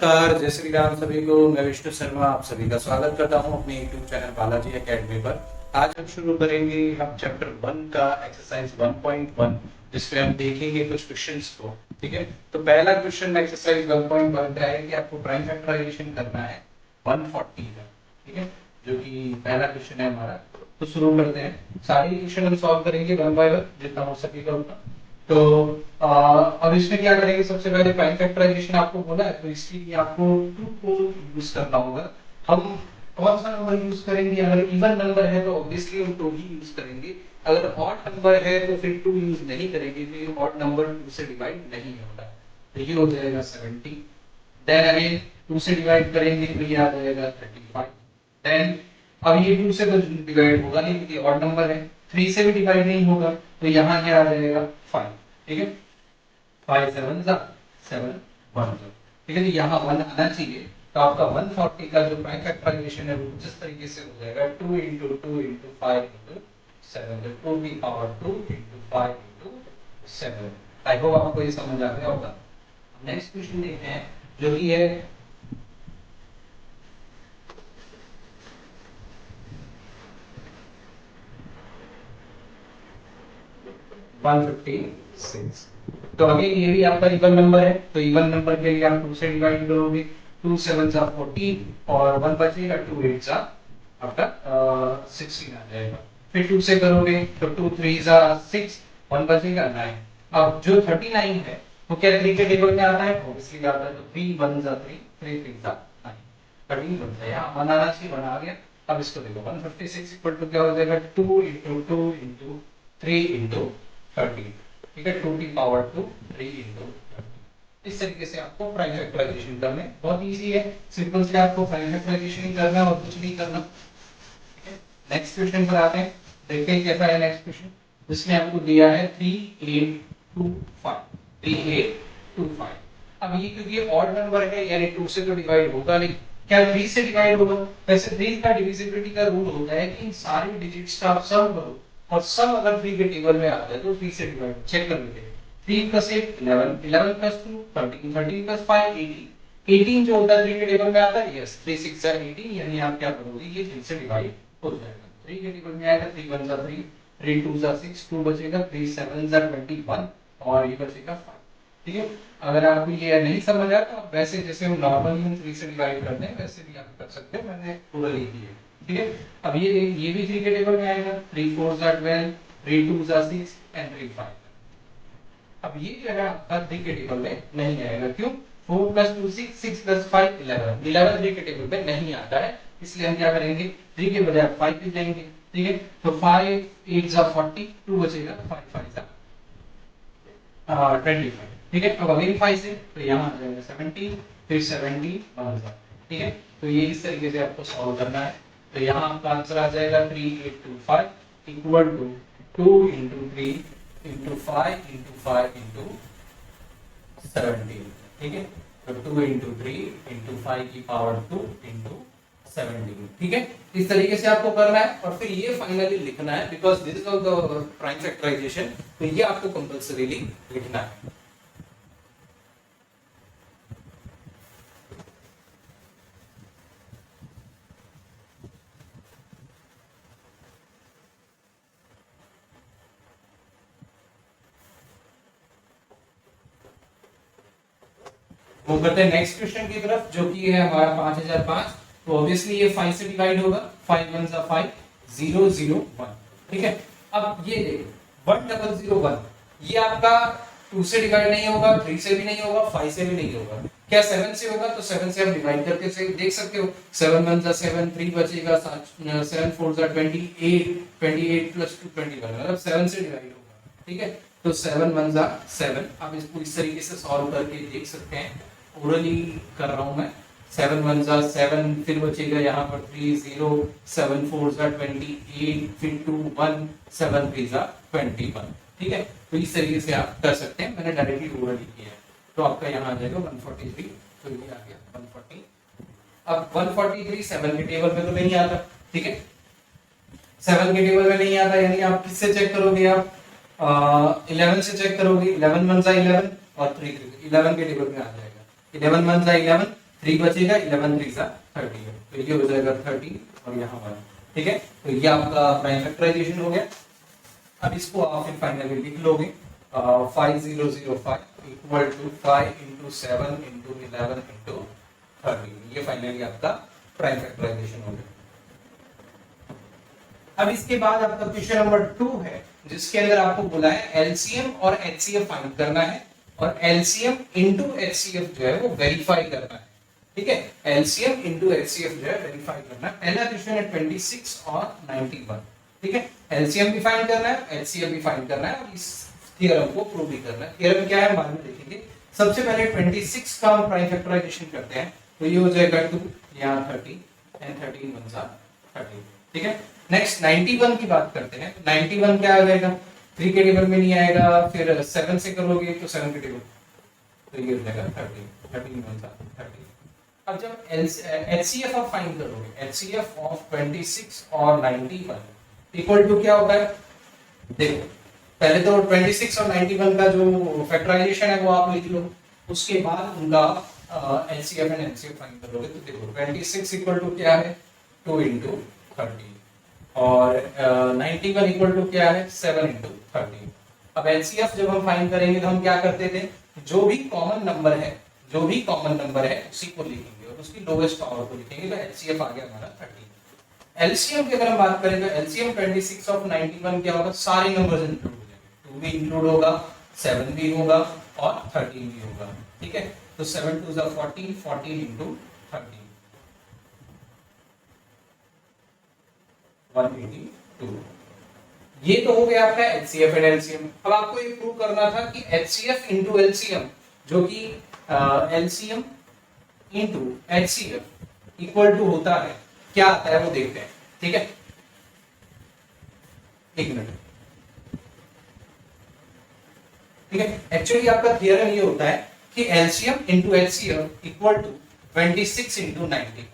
नमस्कार, जय श्री राम सभी को। मैं विष्णु शर्मा आप सभी का स्वागत करता हूं अपने यूट्यूब चैनल बालाजी एकेडमी पर। आज हम शुरू करेंगे हम चैप्टर 1 का एक्सरसाइज 1.1 जिसमें हम देखेंगे कुछ क्वेश्चंस को। ठीक है, तो पहला क्वेश्चन एक्सरसाइज 1.1 का है कि आपको प्राइम फैक्टराइजेशन करना है 140 का। ठीक है, जो कि पहला क्वेश्चन है हमारा। तो शुरू करते हैं, सारे क्वेश्चन हम सॉल्व करेंगे वन बाय वन जितना हो सकेगा उतना। तो अब इसमें क्या करेंगे, सबसे पहले प्राइम फैक्टराइजेशन आपको बोला है तो इसके लिए आपको टू को यूज करना होगा। हम कौन सा नंबर यूज करेंगे? अगर इवन नंबर है तो ऑब्वियसली हम टू ही यूज करेंगे। अगर ऑड नंबर है तो फिर टू यूज नहीं करेंगे क्योंकि ऑड नंबर टू से डिवाइड नहीं होता। तो ये हो जाएगा 70। देन अगेन टू से डिवाइड करेंगे तो ये आ जाएगा 35। देन अब ये टू से तो डिवाइड होगा नहीं क्योंकि ऑड नंबर है। थ्री से भी डिवाइड नहीं होगा तो यहाँ क्या आ जाएगा 5। ठीक है, 5 7 7 1। ठीक है, तो यहाँ 1 आना चाहिए। तो आपका 140 का जो प्राइम फैक्टराइजेशन है वो जिस तरीके से हो जाएगा 2 into 2 into 5 into 7, तो 2 की power 2 into 5 into 7। I hope आपको ये समझ आ गया होगा। नेक्स्ट क्वेश्चन देखते हैं जो कि है 156। तो अगेन ये भी आपका इवन नंबर है, तो इवन नंबर के लिए आप 2 से डिवाइड करोगे। 2 7 जा 14 और 1 बचेगा 2 8 जा आपका 16 आ जाएगा। फिर 2 से करोगे तो 2 3 जा 6, 1 बचेगा 9। अब जो 39 है वो क्या 3 के टेबल में आता है? ऑब्वियसली आता है। तो 3 1 जा 3, 3 3 जा 9। 13 बनता है, यहाँ 1 आना चाहिए, 1 आ गया। अब इसको देखो 156 इक्वल टू क्या हो जाएगा 2 into 2 into 3 into 13। ठीक है, 2 की पावर 2 3 into 13। इस तरीके से आपको प्राइम फैक्टराइजेशन करना है। बहुत इजी है, सिंपल से आपको प्राइम फैक्टराइजेशन ही करना है और कुछ नहीं करना। ठीक है, नेक्स्ट क्वेश्चन पर आते हैं, देखते हैं कैसा है नेक्स्ट क्वेश्चन। जिसमें आपको दिया है 3825 3825। अब ये क्योंकि ऑड नंबर है यानी 2 से तो डिवाइड होगा नहीं, क्या 3 से डिवाइड होगा? वैसे 3 का डिविजिबिलिटी का रूल होता है कि इन सारी डिजिट्स का आप सम करो और सम अगर 3 के टेबल में आ जाए तो 3 से डिवाइड चेक कर लेते हैं। 3 प्लस 8 11, 11 प्लस 2 13, 13 प्लस 5 18। 18 जो होता है 3 के टेबल में आता है, यस 3 6 18, यानी आप क्या करोगे ये 3 से डिवाइड हो जाएगा। 3 के टेबल में आएगा 3 1 3, 3 2 6, 2 बचेगा, 3 7 21 और ये बचेगा 5। ठीक है, अगर आपको ये नहीं समझ आया तो आप वैसे जैसे हम नॉर्मली 3 से डिवाइड करते हैं वैसे भी आप कर सकते हो, मैंने पूरा लिख दिया। ठीक है, अब ये भी 3 के टेबल में आएगा। 3 4 12, 3 2 6 एंड 3 5। अब ये जो है आपका 3 के टेबल में नहीं आएगा, क्यों? 4 प्लस 2 6, 6 प्लस 5 11, 11 3 के टेबल में नहीं आता है। इसलिए हम क्या करेंगे 3 के बजाय 5 लिख देंगे। ठीक है, तो 5 8 जा 40, 2 बचेगा, 5 5 जा 25। ठीक है, अब अगेन 5 से तो यहाँ आ जाएगा 17, फिर 70 1000। ठीक है, तो ये इस तरीके से आपको सॉल्व करना है। तो यहाँ आपका आंसर आ जाएगा 3825 equal to 2 into 3 into 5 into 5 into 17। ठीक है, तो 2 into 3 into 5 की पावर 2 into 17। ठीक है, इस तरीके से आपको करना है और फिर ये फाइनली लिखना है because this is the prime factorization. तो ये आपको कंपल्सरीली लिखना है। वो करते हैं नेक्स्ट क्वेश्चन की तरफ जो कि है हमारा 5005। तो ऑब्वियसली ये 5 से डिवाइड होगा। 5 1 5 0 0 1। ठीक है, अब ये देखो 1001 ये आपका 2 से डिवाइड नहीं होगा, 3 से भी नहीं होगा, 5 से भी नहीं होगा। क्या 7 से होगा? तो 7 से आप डिवाइड करके से देख सकते हो। 7 1 7, 3 बचेगा, 7 4 28, 28 प्लस 2 21, मतलब 7 से डिवाइड होगा। ठीक है, तो 7 1 7। आप इसको इस तरीके से सॉल्व करके देख सकते हैं, ओरली कर रहा हूं मैं। 7 1 7, फिर बचेगा यहाँ पर 3 0, 7 4 28, फिर 2 1, 7 3 21। ठीक है, तो इस तरीके से आप कर सकते हैं, मैंने डायरेक्टली ओरली किया है। तो आपका यहाँ आ जाएगा 143। तो ये आ गया 140। अब 143 7 के टेबल में तो नहीं आता। ठीक है, 7 के टेबल में नहीं आता, यानी आप किससे चेक करोगे? आप 11 से चेक करोगे। 11 1 11 और 3 11 के टेबल में आ जाएगा। 11 1 11, 3 बचेगा, 11 3 30 है, तो ये हो जाएगा 30 और यहाँ 1। ठीक है, तो ये आपका प्राइम फैक्टराइजेशन हो गया। अब इसको आप फिर फाइनली लिख लोगे 5005 equal to 5 into 7 into 11 into 30। ये फाइनली आपका प्राइम फैक्टराइजेशन हो गया। अब इसके बाद आपका क्वेश्चन नंबर 2 है, जिसके अंदर आपको बोला है एलसीएम और एचसीएफ फाइंड करना है और एलसीएम इनटू एचसीएफ जो है वो वेरीफाई करना है। ठीक है, एलसीएम इनटू एचसीएफ जो है वेरीफाई करना है। पहला क्वेश्चन है 26 और 91। ठीक है, एलसीएम भी फाइंड करना है, एचसीएफ भी फाइंड करना है और इस थ्योरम को प्रूव भी करना है। थ्योरम क्या है बाद में देखेंगे। सबसे पहले 26 का हम प्राइम फैक्टराइजेशन करते हैं, तो ये हो जाएगा 2 यहाँ 30 एंड 13 1 30। ठीक है, नेक्स्ट 91 की बात करते हैं। 91 क्या आ जाएगा, 3 के टेबल में नहीं आएगा, फिर 7 से करोगे तो 7 के टेबल, तो ये हो जाएगा 30 13 1 30। अब जब एचसीएफ आप फाइंड करोगे, एचसीएफ ऑफ 26 और 91 इक्वल टू क्या होता है, देखो पहले तो 26 और 91 का जो फैक्टराइजेशन है वो आप लिख लो, उसके बाद उनका एचसीएफ एंड एचसीएफ फाइंड करोगे। तो देखो 26 इक्वल टू क्या है 2 इंटू 30 और 91 इक्वल टू क्या है 7 इंटू 30। अब एचसीएफ जब हम फाइंड करेंगे तो हम क्या करते थे, जो भी कॉमन नंबर है उसी को लिखेंगे और उसकी लोएस्ट पावर को लिखेंगे, तो एचसीएफ आ गया हमारा 30। एलसीएम की अगर हम बात करें तो एलसीएम 26 ऑफ 91 क्या होगा, सारे नंबर्स इंक्लूड हो जाएंगे, 2 भी इंक्लूड होगा, 7 भी होगा और 13 भी होगा। ठीक है, तो 7 2 14 14 इंटू 30 182। ये तो हो गया आपका एचसीएफ एंड एलसीएम। अब आपको ये प्रूव करना था कि एचसीएफ इंटू एलसीएम, जो कि LCM into HCF equal to होता है, क्या आता है वो देखते हैं। ठीक है, एक मिनट। ठीक है, एक्चुअली आपका थियरम ये होता है कि LCM into HCF equal to 26 into 91।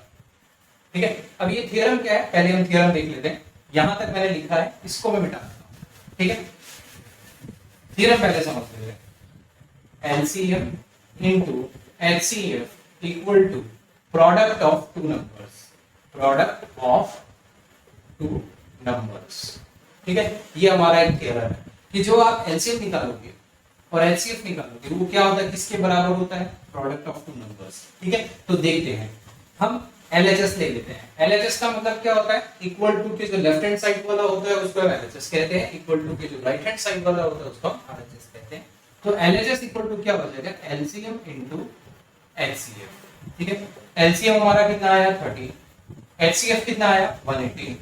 ठीक है, अब ये थियरम क्या है, पहले हम थियरम देख लेते हैं। यहां तक मैंने लिखा है, इसको मैं मिटा देता हूं। ठीक है, थियरम पहले समझ लेते हैं। LCM into HCF equal to product of two numbers, product of two numbers. ठीक है, ये हमारा एक थियरम है कि जो आप एलसीएम निकालोगे और एचसीएफ निकालोगे वो क्या होता है, किसके बराबर होता है, प्रोडक्ट ऑफ टू नंबर्स। ठीक है, तो देखते हैं, हम LHS ले लेते हैं। LHS का मतलब क्या होता है, इक्वल टू के जो लेफ्ट हैंड साइड वाला होता है उसको हम LHS कहते हैं, इक्वल टू के जो राइट हैंड साइड वाला होता है उसको हम RHS कहते हैं। तो LHS इक्वल टू क्या हो जाएगा, LCM इनटू HCF। ठीक है, LCM हमारा कितना आया 30, HCF कितना आया 182।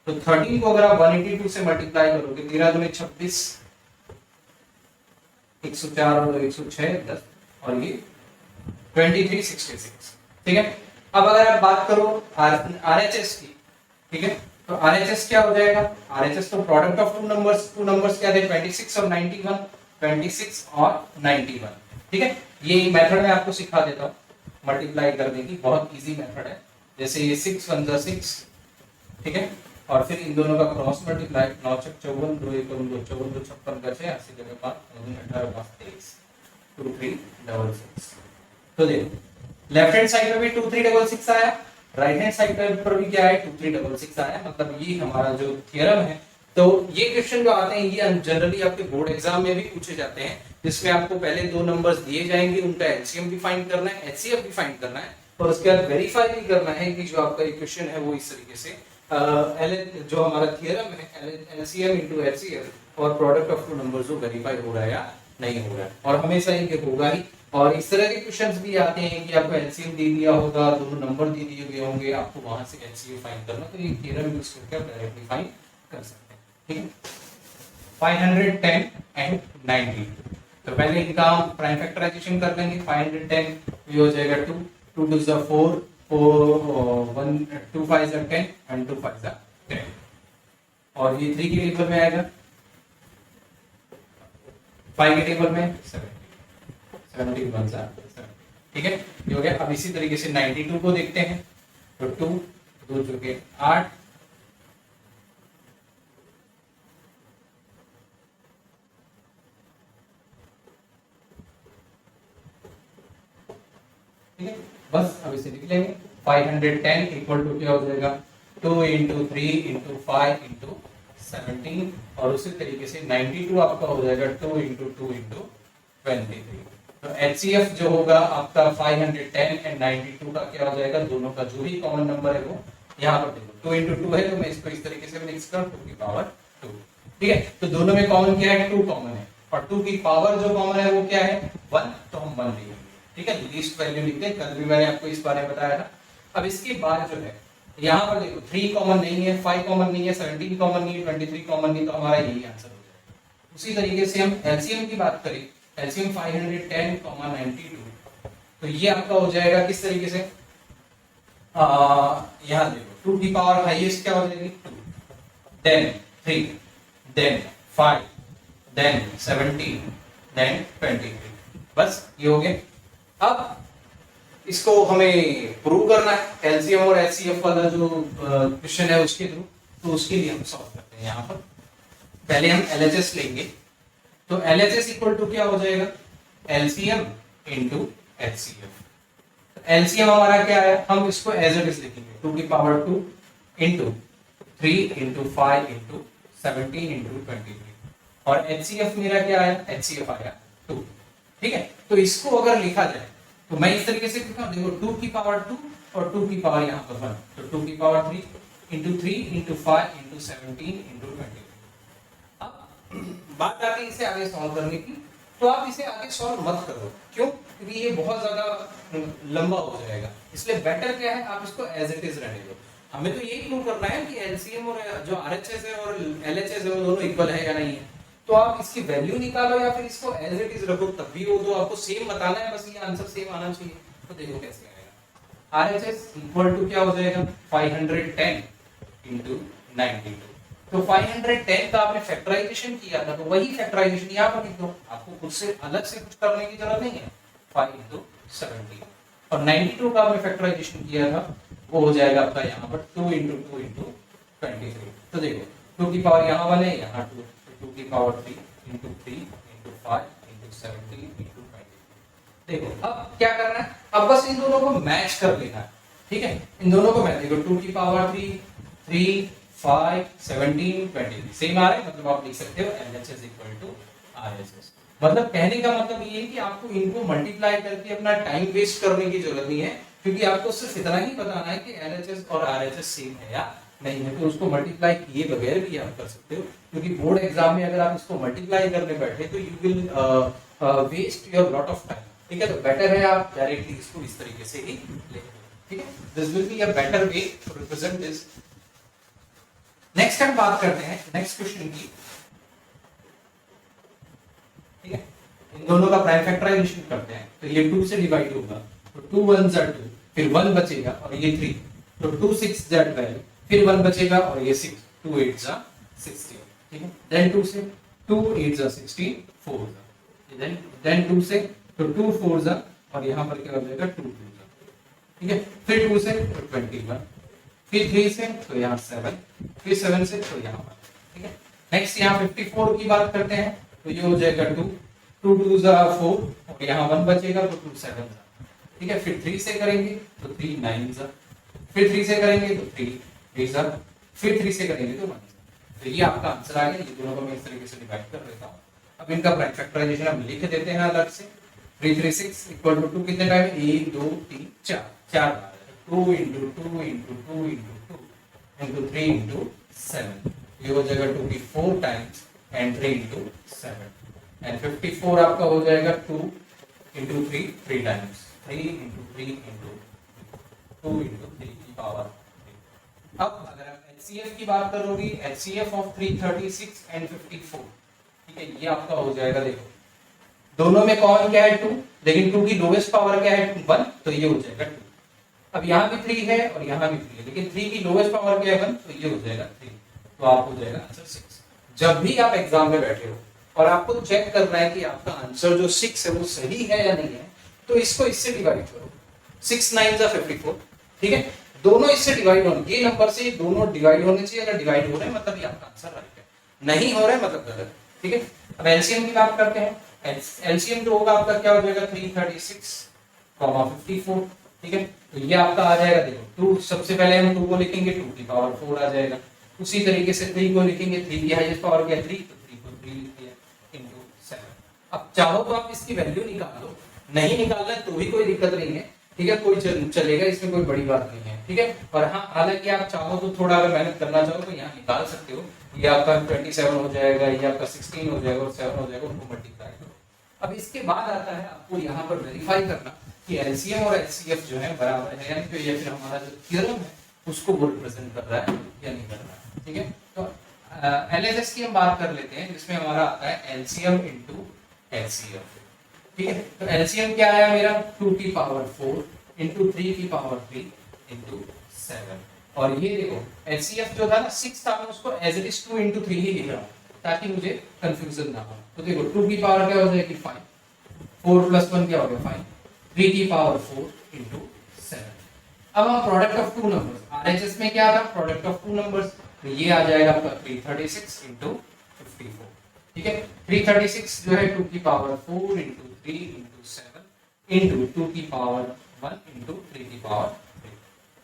तो 13 को अगर आप 182 से मल्टीप्लाई करोगे, 13 दूनी 26, 104 और 106 10 और ये 2366। ठीक है, अब अगर आप बात करो RHS की, ठीक है, तो RHS क्या हो जाएगा, RHS तो प्रोडक्ट ऑफ टू नंबर्स क्या थे 26 और 91, 26 और 91। ठीक है, ये मेथड मैं आपको सिखा देता हूँ मल्टीप्लाई करने की, बहुत इजी मेथड है। जैसे ये 6 1 जा 6, ठीक है, और फिर इन दोनों का क्रॉस मल्टीप्लाई, 9 6 54 2 1 2 54 2 56 का 6 80 जगह 5 18 5 23 2 3 6 6। तो देखो लेफ्ट हैंड साइड में भी 2 3 6 आया, राइट हैंड साइड पर भी क्या है 2 3 6 आया, मतलब ये हमारा जो थ्योरम है। तो ये क्वेश्चन जो आते हैं ये जनरली आपके बोर्ड एग्जाम में भी पूछे जाते हैं, जिसमें आपको पहले दो नंबर्स दिए जाएंगे, उनका एलसीएम भी फाइंड करना है, एचसीएफ भी फाइंड करना है और उसके बाद वेरीफाई भी करना है कि जो आपका इक्वेशन है वो इस तरीके से जो हमारा थ्योरम है एलसीएम इनटू एचसीएफ और प्रोडक्ट ऑफ टू नंबर्स जो वेरीफाई हो रहा है या नहीं हो रहा है, और हमेशा ये होगा ही। और इस तरह के क्वेश्चंस भी आते हैं कि आपको एलसीएम दे दिया होगा, दोनों नंबर दे दिए गए होंगे, आपको वहां से एचसीएफ फाइंड करना, तो ये थ्योरम यूज करके आप डायरेक्टली फाइंड कर सकते हैं। ठीक है, 510 एंड 90। तो पहले इनका हम प्राइम फैक्टराइजेशन कर लेंगे। 510 ये हो जाएगा 2 2 2 जा 4 4 1 2 5 जा 10 एंड 2 5 जा 10 और ये 3 के टेबल में आएगा, 5 के टेबल में 17 1 जा 7। ठीक है, ये हो गया। अब इसी तरीके से 92 को देखते हैं, तो 2 2 चुके 8 ठीक है, बस अब इसे लिख लेंगे 510 इक्वल टू क्या हो जाएगा 2 इंटू 3 इंटू 5 इंटू 17 और उसी तरीके से 92 आपका हो जाएगा 2 इंटू 2 इंटू 23। तो HCF जो होगा आपका 510 एंड 92 का क्या हो जाएगा, दोनों का जो भी कॉमन नंबर है वो यहाँ पर देखो 2 इंटू 2 है तो मैं इसको इस तरीके से लिख सकता हूँ 2 की पावर 2। ठीक है, तो दोनों में कॉमन क्या है, 2 कॉमन है और 2 की पावर जो कॉमन है वो क्या है 1, तो हम 1 लिखेंगे। ठीक है, लीस्ट वैल्यू लिखते हैं, कल भी मैंने आपको इस बारे में बताया था। अब इसके बाद जो है यहाँ पर देखो 3 कॉमन नहीं है, 5 कॉमन नहीं है, 17 कॉमन नहीं है, 23 कॉमन नहीं, तो हमारा यही आंसर हो जाएगा। उसी तरीके से हम एलसीएम की बात करें, एलसीएम 510, 92, तो ये आपका हो जाएगा किस तरीके से, यहाँ देखो 2 की पावर हाईएस्ट क्या हो जाएगी 2, देन 3, देन 5, देन 17, देन 23, बस ये हो गया। अब इसको हमें प्रूव करना है एलसीएम और एचसीएफ वाला जो क्वेश्चन है उसके थ्रू, तो उसके लिए हम सॉल्व करते हैं। यहाँ पर पहले हम एलएचएस लेंगे, तो एलएचएस इक्वल टू क्या हो जाएगा एलसीएम इनटू एचसीएफ। एलसीएम हमारा क्या है, हम इसको एज इट इज लिखेंगे 2 की power 2 into 3 into 5 into 17 into 23 और एचसीएफ मेरा क्या आया, एचसीएफ आया 2। ठीक है, तो इसको अगर लिखा जाए तो मैं इस तरीके से लिखता हूं, देखो 2 की पावर 2 और 2 की पावर यहाँ पर 1, तो 2 की power 3 into 3 into 5 into 17 into 23। अब बात आती है इसे आगे सॉल्व करने की, तो आप इसे आगे सॉल्व मत करो, क्यों, क्योंकि ये बहुत ज्यादा लंबा हो जाएगा, इसलिए बेटर क्या है आप इसको एज इट इज रहने दो। हमें तो यही प्रूव करना है कि एलसीएम और जो आरएचएस है और एलएचएस है वो दोनों इक्वल है या नहीं है। तो आप इसकी वैल्यू निकालो या फिर इसको एज इट इज रखो, तब भी वो दो आपको सेम बताना है, बस ये आंसर सेम आना चाहिए। तो देखो कैसे आएगा, आरएचएस इक्वल टू क्या हो जाएगा 510 इंटू 92। तो 510 का आपने फैक्टराइजेशन किया था, तो वही फैक्टराइजेशन यहाँ पर लिख दो, आपको खुद से अलग से कुछ करने की जरूरत नहीं है। 5 इंटू 17 और 92 का आपने फैक्टराइजेशन किया था, वो हो जाएगा आपका यहाँ पर 2 इंटू 2 इंटू 23। तो देखो 2 की पावर यहाँ 1 है, यहाँ 2, 2 की power 3 into 3 into 5 into 17 into 23। देखो अब क्या करना है, अब बस इन दोनों को मैच कर लेना है। ठीक है, इन दोनों को मैच, देखो 2 की पावर 3, 5, 17, 23 सेम आ रहे हैं, मतलब आप लिख सकते हो LHS इक्वल टू RHS। मतलब कहने का मतलब ये है कि आपको इनको मल्टीप्लाई करके अपना टाइम वेस्ट करने की जरूरत नहीं है, क्योंकि आपको सिर्फ इतना ही बताना है कि LHS और RHS सेम है या नहीं है, तो उसको मल्टीप्लाई किए बगैर भी आप कर सकते हो, क्योंकि बोर्ड एग्जाम में अगर आप इसको मल्टीप्लाई करने बैठे तो you will waste your lot of time. ठीक है, तो बेटर है आप डायरेक्टली इसको इस तरीके से ही लिख दो। ठीक है, this will be a better way to represent this. Next हम बात करते हैं नेक्स्ट क्वेश्चन की। ठीक है, इन दोनों का प्राइम फैक्टराइजेशन करते हैं, तो ये 2 से डिवाइड होगा, तो 2 1 जा 2, फिर 1 बचेगा और ये 3, तो 2 6 जा 12, फिर 1 बचेगा और ये 6, 2 8 जा 16। ठीक है, देन 2 से 2 8 जा 16, 4 जा, देन 2 से तो 2 4 जा और यहाँ पर क्या हो जाएगा 2 2 जा। ठीक है, फिर 2 से तो 21, फिर 3 से तो यहाँ 7, फिर 7 से तो यहाँ 1। ठीक है, नेक्स्ट यहाँ 54 की बात करते हैं, तो ये हो जाएगा 2 2 2 जा 4 और यहाँ 1 बचेगा तो 2 7 जा। ठीक है, फिर 3 से करेंगे तो 3 9 जा, फिर 3 से करेंगे तो 3 3 जा, फिर 3 से करेंगे तो 1 जा। तो ये आपका आंसर आ गया। ये दोनों को मैं इस तरीके से डिवाइड कर देता हूँ। अब इनका प्राइम फैक्टराइजेशन हम लिख देते हैं अलग से। 3 3 6 इक्वल टू 2 कितने टाइम, 1 2 3 4 4 बार, 2 into 2 into 2 into 2 into 3 into 7, ये हो जाएगा 2 की 4 टाइम्स एंड 3 इंटू 7 एंड 54 आपका हो जाएगा 2 into 3 3 times, 3 into 3 into 2 into 3 की पावर 3। अब अगर आप HCF की बात करोगे, HCF ऑफ 336 एंड 54, ठीक है, ये आपका हो जाएगा, देखो दोनों में कॉमन क्या है 2, लेकिन 2 की लोवेस्ट पावर क्या है 1, तो ये हो जाएगा 2। अब यहाँ भी 3 है और यहाँ भी 3 है, लेकिन 3 की लोवेस्ट पावर क्या है 1, तो ये हो जाएगा 3, तो आप हो जाएगा आंसर 6। जब भी आप एग्जाम में बैठे हो और आपको चेक करना है कि आपका आंसर जो 6 है वो सही है या नहीं है, तो इसको इससे डिवाइड करो, 6 9 जा 54। ठीक है, दोनों इससे डिवाइड होने, ये नंबर से दोनों डिवाइड होने चाहिए, अगर डिवाइड हो रहे हैं मतलब ये आपका आंसर राइट है, नहीं हो रहा है मतलब गलत। ठीक है, अब एलसीएम की बात करते हैं। एलसीएम जो होगा आपका क्या हो जाएगा 336, 54, ठीक है, तो ये आपका आ जाएगा, देखो टू, सबसे पहले हम टू को लिखेंगे, टू की पावर फोर आ जाएगा। उसी तरीके से थ्री को लिखेंगे, थ्री की हाईएस्ट पावर क्या है थ्री, तो थ्री को थ्री लिख दिया इंटू सेवन। अब चाहो तो आप इसकी वैल्यू निकाल लो, नहीं निकालना है तो भी कोई दिक्कत नहीं है, ठीक है, कोई चलेगा, इसमें कोई बड़ी बात नहीं है, ठीक है। और हाँ, हालांकि आप चाहो तो थोड़ा अगर मेहनत करना चाहो तो यहाँ निकाल सकते हो, ये आपका 27 हो जाएगा, ये आपका 16 हो जाएगा और 7 हो जाएगा, उनको मल्टीप्लाई करो। अब इसके बाद आता है आपको यहाँ पर वेरीफाई करना कि एलसीएम और एचसीएफ जो है बराबर है, यानी कि ये फिर हमारा जो थ्योरम है उसको वो रिप्रेजेंट कर रहा है या नहीं कर रहा है, ठीक है। तो एलएचएस की हम बात कर लेते हैं, जिसमें हमारा आता है एलसीएम इनटू एचसीएफ, ठीक है। तो एलसीएम क्या आया मेरा, 2 की पावर 4 इंटू 3 की पावर 3 इंटू 7, और ये देखो एचसीएफ जो था ना 6 था, मैं उसको एज इट इज 2 इंटू 3 ही लिख रहा हूँ ताकि मुझे कंफ्यूजन ना हो। तो देखो 2 की पावर क्या हो जाएगी 5, 4 प्लस 1 क्या हो गया 5, 3 की पावर 4 इंटू 7। अब हम product of two numbers, RHS में क्या था प्रोडक्ट ऑफ टू नंबर्स, तो ये आ जाएगा आपका 336 इंटू 54, ठीक है। 336 जो है 2 की पावर 4 इंटू 3 इंटू 7 इंटू 2 की पावर 1 इंटू 3 की पावर 3।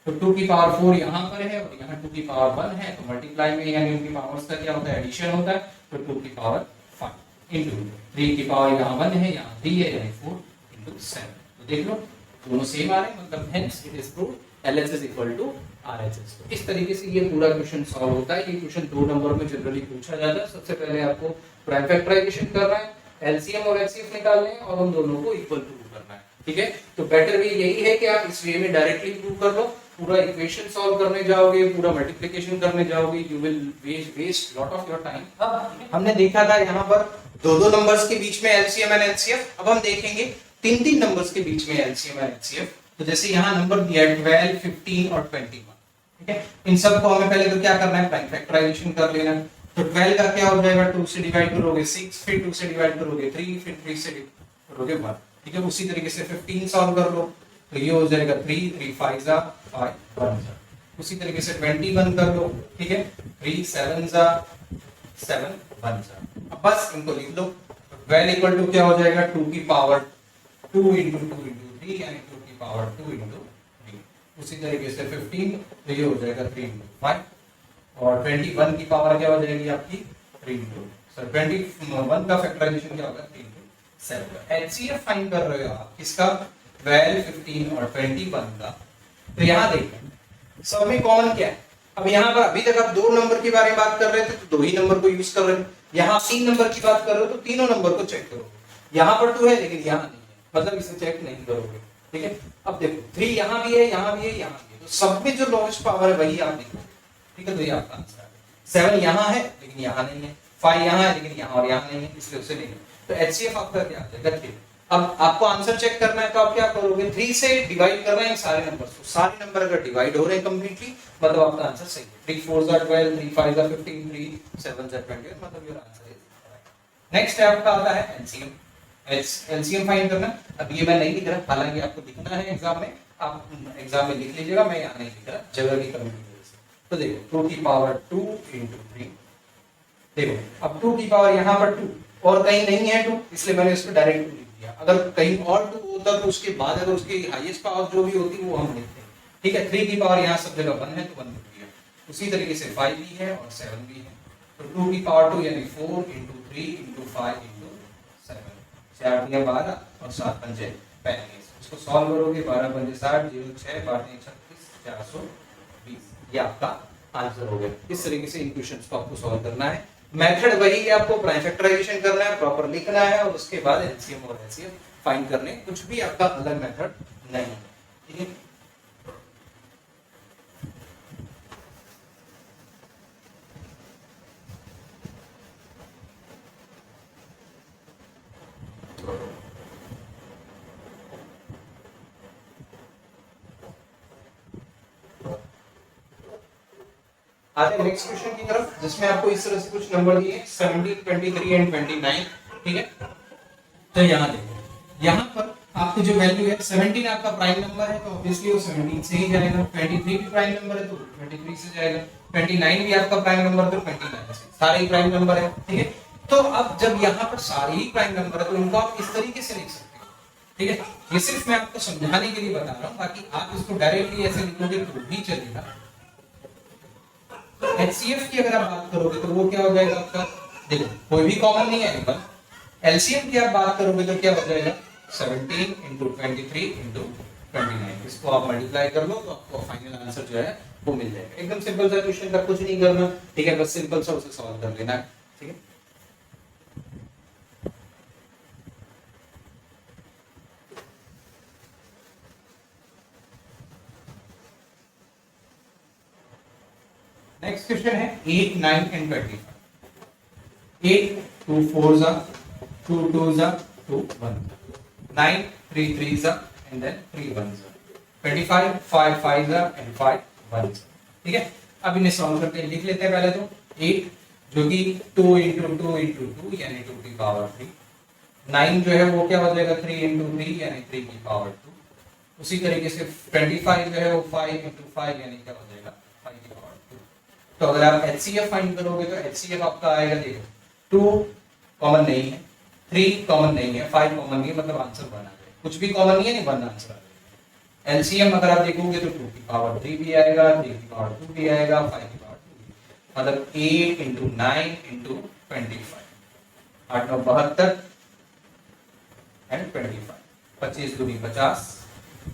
तो 2 की पावर 4 यहाँ पर है और यहाँ 2 की पावर 1 है, तो मल्टीप्लाई में यानी उनकी पावर्स का क्या होता है एडिशन होता है, तो 2 की पावर 5 इंटू 3 की पावर यहाँ 1 है यहाँ 3 है यानी 4 इंटू 7। तो देख लो दोनों सेम आ रहे हैं, मतलब hence it is proved LHS equal to RHS. इस तरीके से ये पूरा क्वेश्चन सॉल्व होता है। ये क्वेश्चन 2 नंबर में जनरली पूछा जाता है। सबसे पहले आपको प्राइम फैक्टराइजेशन करना है, एलसीएम और एचसीएफ निकालने हैं और उन दोनों को इक्वल प्रूव करना है, ठीक है। तो बेटर वे यही है कि आप इस वे में डायरेक्टली प्रूव कर लो, पूरा इक्वेशन सॉल्व करने जाओगे, पूरा मल्टीप्लिकेशन करने जाओगे, you will waste lot of your time. अब हमने देखा था यहाँ पर दो नंबर्स के बीच में एलसीएम एंड एचसीएफ, अब हम देखेंगे तीन नंबर्स के बीच में एलसीएम एंड एचसीएफ। तो जैसे यहाँ नंबर दिया है 12, 15 और 21, ठीक है। इन सबको हमें पहले तो क्या करना है प्राइम फैक्टराइजेशन कर लेना। तो 12 का क्या हो जाएगा 2 से डिवाइड करोगे 6, फिर 2 से डिवाइड करोगे 3, फिर 3 से डिवाइड करोगे 1, ठीक है। उसी तरीके से 15 सॉल्व कर लो, तो ये हो जाएगा 3, 3 5 जा 5 1 जा। उसी तरीके से 21 कर लो, ठीक है, 3 7 जा 7 1 जा। अब बस इनको लिख लो। 12 इक्वल टू क्या हो जाएगा 2 की पावर 2 इंटू 2 इंटू 3 यानी 2 की पावर 2 इंटू 3। उसी तरीके से 15 तो ये हो जाएगा 3 इंटू 5, और 21 की पावर क्या हो जाएगी आपकी 3 इंटू, सर 21 का फैक्टराइजेशन क्या होगा 3 इंटू 7। एचसीएफ फाइंड कर रहे हो आप किसका 12, 15 और 21 का। तो यहाँ देखिए सब में कॉमन क्या है। अब यहाँ पर अभी तक आप 2 नंबर के बारे में बात कर रहे थे तो 2 ही नंबर को यूज कर रहे हो, यहाँ 3 नंबर की बात कर रहे हो तो तीनों नंबर को चेक करो। यहाँ पर 2 है लेकिन यहाँ नहीं है, मतलब इसे चेक नहीं करोगे, ठीक है। अब देखो 3 यहाँ भी है, यहाँ भी है, यहाँ भी है, तो सब में जो लोएस्ट पावर है वही आप लिखो, ठीक है। तो ये आपका आंसर है। 7 यहाँ है लेकिन यहाँ नहीं है, 5 यहाँ है लेकिन यहाँ और यहाँ नहीं है, इसलिए उसे नहीं है। तो एचसीएफ आपका क्या आ जाएगा 3। अब आपको आंसर चेक करना है तो आप क्या करोगे 3 से डिवाइड कर रहे हैं सारे नंबर को, सारे नंबर अगर डिवाइड हो रहे हैं कंप्लीटली मतलब आपका आंसर सही है। 3 4 जा 12, 3 5 जा 15, 3 7 जा 20, मतलब your answer is right. Next है आपका आता है एलसीएम। एलसीएम फाइंड करना। अब ये मैं नहीं लिख रहा, हालांकि आपको लिखना है एग्जाम में, आप एग्जाम में लिख लीजिएगा, मैं यहाँ नहीं लिख रहा जगह की कमी की वजह से। तो देखो 2 की पावर 2 इंटू 3, देखो अब 2 की पावर यहाँ पर 2 और कहीं नहीं है 2, इसलिए मैंने इसको डायरेक्ट 2 लिख दिया। अगर कहीं और 2 होता तो उसके बाद अगर उसकी हाईएस्ट पावर जो भी होती वो हम लिखते हैं, ठीक है। 3 की पावर यहाँ सब जगह 1 है तो 1 लिख दिया। उसी तरीके से 5 भी है और 7 भी है, तो 2 की पावर 2 यानी 4 इंटू 3 इंटू 5 इंटू 7, 4 दिया 12 और 7 पंजे 35। इसको सॉल्व करोगे 12 पंजे 60, 0 6 12 36 420, ये आपका आंसर हो गया। इस तरीके से इन क्वेश्चंस को आपको सॉल्व करना है। मेथड वही है, आपको प्राइम फैक्टराइजेशन करना है, प्रॉपर लिखना है और उसके बाद एलसीएम और एचसीएफ फाइंड करने, कुछ भी आपका अलग मेथड नहीं है, ठीक है। आते हैं नेक्स्ट क्वेश्चन की तरफ, जिसमें आपको इस तरह से कुछ नंबर दिए 17, 23 एंड 29, ठीक है। तो यहाँ देखो, यहाँ पर आपको जो वैल्यू है 17 आपका प्राइम नंबर है तो ऑब्वियसली वो 17 से ही जाएगा, 23 भी प्राइम नंबर है तो 23 से जाएगा, 29 भी आपका प्राइम नंबर तो 29 से, सारे ही प्राइम नंबर है, ठीक है। तो अब जब यहाँ पर सारे ही प्राइम नंबर है तो इनको आप इस तरीके से लिख सकते हो, ठीक है, ये सिर्फ मैं आपको समझाने के लिए बता रहा हूँ, बाकी आप इसको डायरेक्टली ऐसे लिखोगे तो भी चलेगा। HCF की अगर आप बात करोगे तो वो क्या हो जाएगा आपका, देखो कोई भी कॉमन नहीं है पर LCM की आप बात करोगे तो क्या हो जाएगा 17 into 23 into 29, इसको आप मल्टीप्लाई कर लो तो आपको फाइनल आंसर जो है वो मिल जाएगा। एकदम सिंपल सा क्वेश्चन का, कुछ नहीं करना, ठीक है, बस सिंपल सा उसे सॉल्व कर लेना, ठीक है। नेक्स्ट क्वेश्चन है 8, 9 and 25। 8 2 4s are 2 2s are 2 1, 9 3 3s are and then 3 1s are, 25 5 5s are and 5 1s, ठीक है। अब इन्हें सॉल्व करके लिख लेते हैं। पहले तो 8 जो कि 2 into 2 into 2 यानी 2 की पावर 3, 9 जो है वो क्या हो जाएगा 3 into 3 यानी 3 की पावर 2, उसी तरीके से 25 जो है वो 5 into 5 यानी क्या हो जाएगा 5 की पावर 2। तो अगर आप HCF फाइंड करोगे तो HCF आपका आएगा, देखो 2 कॉमन नहीं है, 3 कॉमन नहीं है, 5 कॉमन नहीं है, मतलब आंसर 1 आ जाएगा। कुछ भी कॉमन नहीं है, नहीं 1 आंसर आ जाएगा। LCM अगर आप देखोगे तो 2 की पावर 3 भी आएगा, 3 की पावर 2 भी आएगा, 5 की पावर 2 भी, मतलब 8 into 9 into 25, 8 9 72 and 25, 25 दूनी 50,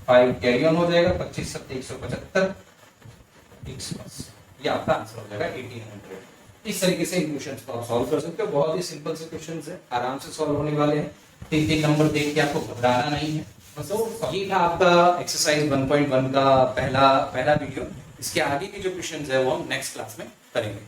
5 कैरी ऑन हो जाएगा, 25 7 175, ये आपका आंसर हो जाएगा 1800। इस तरीके से क्वेश्चंस को आप सॉल्व कर सकते हो, बहुत ही सिंपल से क्वेश्चंस है, आराम से सॉल्व होने वाले हैं। 3 नंबर देख के आपको घबराना नहीं है। तो ये था आपका एक्सरसाइज 1.1 का पहला वीडियो। इसके आगे की जो क्वेश्चंस है वो हम नेक्स्ट क्लास में करेंगे।